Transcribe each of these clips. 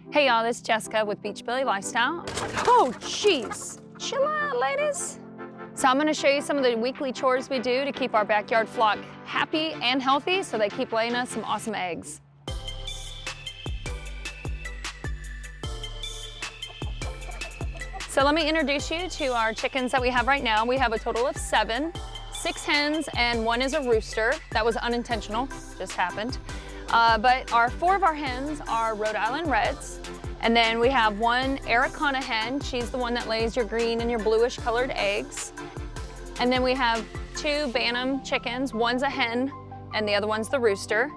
Hey y'all, this is Jessica with Beach Billy Lifestyle. Oh jeez, chill out ladies. So I'm gonna show you some of the weekly chores we do to keep our backyard flock happy and healthy so they keep laying us some awesome eggs. So let me introduce you to our chickens that we have right now. We have a total of 7, 6 hens and 1 is a rooster. That was unintentional, just happened. But 4 of our hens are Rhode Island Reds. And then we have 1 Araucana hen. She's the one that lays your green and your bluish colored eggs. And then we have 2 Bantam chickens. One's a hen and the other one's the rooster.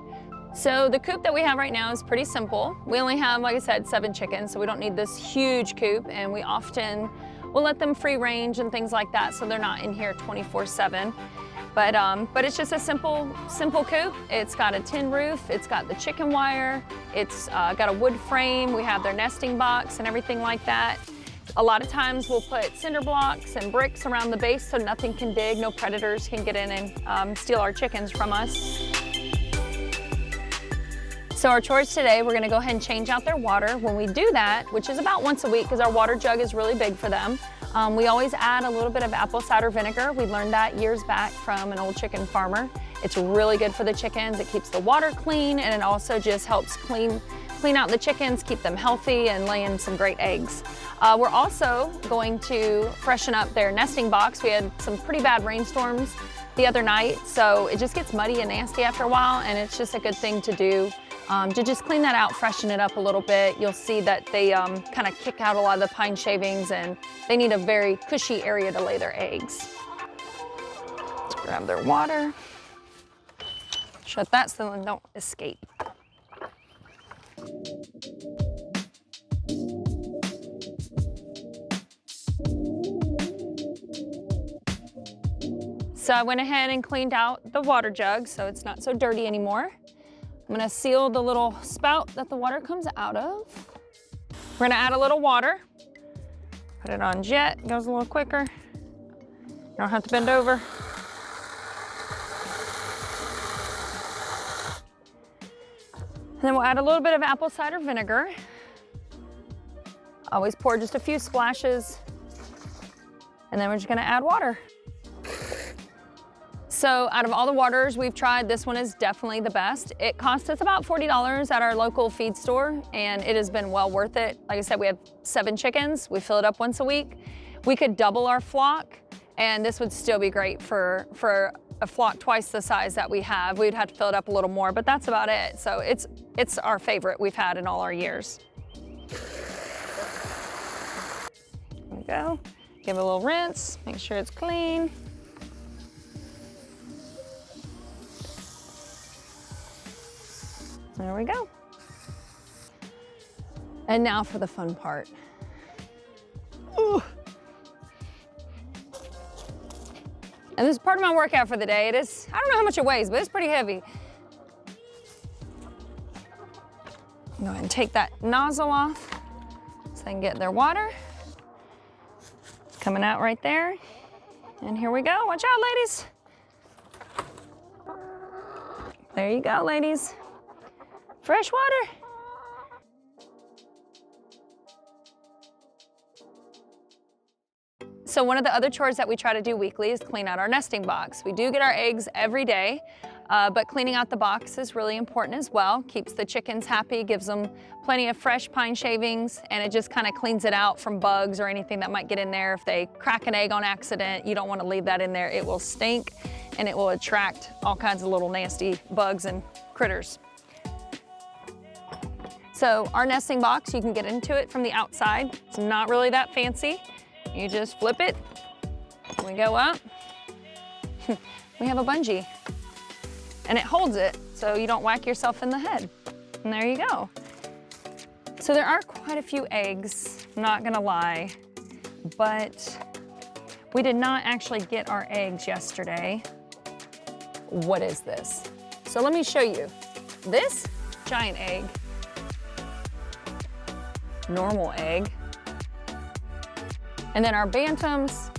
So the coop that we have right now is pretty simple. We only have, like I said, 7 chickens, so we don't need this huge coop, and we often will let them free range and things like that so they're not in here 24/7. But it's just a simple coop. It's got a tin roof, it's got the chicken wire, it's got a wood frame, we have their nesting box and everything like that. A lot of times we'll put cinder blocks and bricks around the base so nothing can dig, no predators can get in and steal our chickens from us. So our chores today, we're gonna go ahead and change out their water. When we do that, which is about once a week because our water jug is really big for them, we always add a little bit of apple cider vinegar. We learned that years back from an old chicken farmer. It's really good for the chickens. It keeps the water clean, and it also just helps clean out the chickens, keep them healthy and laying some great eggs. We're also going to freshen up their nesting box. We had some pretty bad rainstorms the other night, so it just gets muddy and nasty after a while, and it's just a good thing to do. To just clean that out, freshen it up a little bit. You'll see that they kind of kick out a lot of the pine shavings, and they need a very cushy area to lay their eggs. Let's grab their water. Shut that so they don't escape. So I went ahead and cleaned out the water jug so it's not so dirty anymore. I'm gonna seal the little spout that the water comes out of. We're gonna add a little water. Put it on jet, goes a little quicker. You don't have to bend over. And then we'll add a little bit of apple cider vinegar. Always pour just a few splashes. And then we're just gonna add water. So out of all the waters we've tried, this one is definitely the best. It cost us about $40 at our local feed store, and it has been well worth it. Like I said, we have 7 chickens. We fill it up once a week. We could double our flock, and this would still be great for a flock twice the size that we have. We'd have to fill it up a little more, but that's about it. So it's our favorite we've had in all our years. There we go. Give it a little rinse, make sure it's clean. There we go. And now for the fun part. Ooh. And this is part of my workout for the day. It is, I don't know how much it weighs, but it's pretty heavy. Go ahead and take that nozzle off so they can get their water. Coming out right there. And here we go. Watch out, ladies. There you go, ladies. Fresh water. So one of the other chores that we try to do weekly is clean out our nesting box. We do get our eggs every day, but cleaning out the box is really important as well. Keeps the chickens happy, gives them plenty of fresh pine shavings, and it just kind of cleans it out from bugs or anything that might get in there. If they crack an egg on accident, you don't want to leave that in there. It will stink and it will attract all kinds of little nasty bugs and critters. So our nesting box, you can get into it from the outside. It's not really that fancy. You just flip it, we go up. We have a bungee, and it holds it so you don't whack yourself in the head. And there you go. So there are quite a few eggs, I'm not gonna lie, but we did not actually get our eggs yesterday. What is this? So let me show you. This giant egg, normal egg. And then our bantams,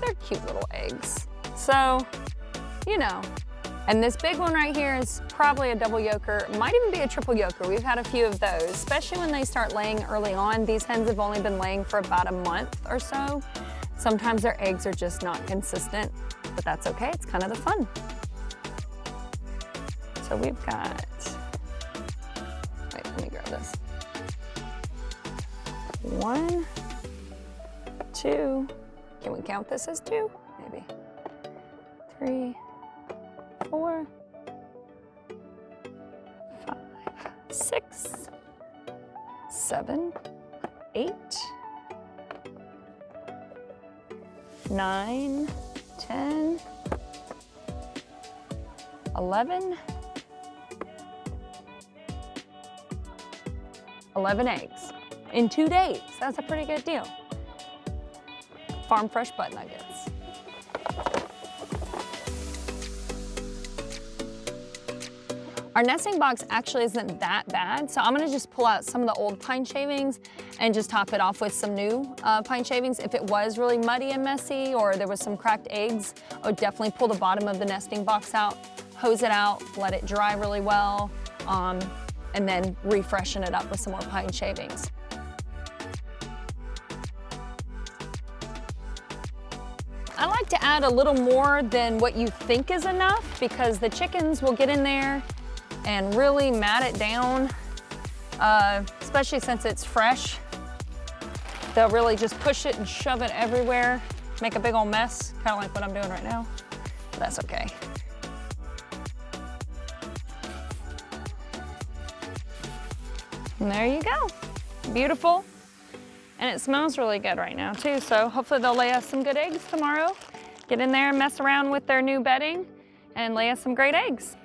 they're cute little eggs. So, you know, And this big one right here is probably a double yolker, might even be a triple yolker. We've had a few of those, especially when they start laying early on. These hens have only been laying for about a month or so. Sometimes their eggs are just not consistent, but that's okay, it's kind of the fun. So we've got, wait, let me grab this. 1, 2, can we count this as 2? Maybe. 3, 4, 5, 6, 7, 8, 9, 10, 11 eggs in 2 days. That's a pretty good deal. Farm fresh butt nuggets. Our nesting box actually isn't that bad, so I'm gonna just pull out some of the old pine shavings and just top it off with some new pine shavings. If it was really muddy and messy or there was some cracked eggs, I would definitely pull the bottom of the nesting box out, hose it out, let it dry really well, and then refreshen it up with some more pine shavings. I like to add a little more than what you think is enough because the chickens will get in there and really mat it down, especially since it's fresh. They'll really just push it and shove it everywhere, make a big old mess, kind of like what I'm doing right now, but that's okay. And there you go, beautiful. And it smells really good right now too, so hopefully they'll lay us some good eggs tomorrow. Get in there and mess around with their new bedding and lay us some great eggs.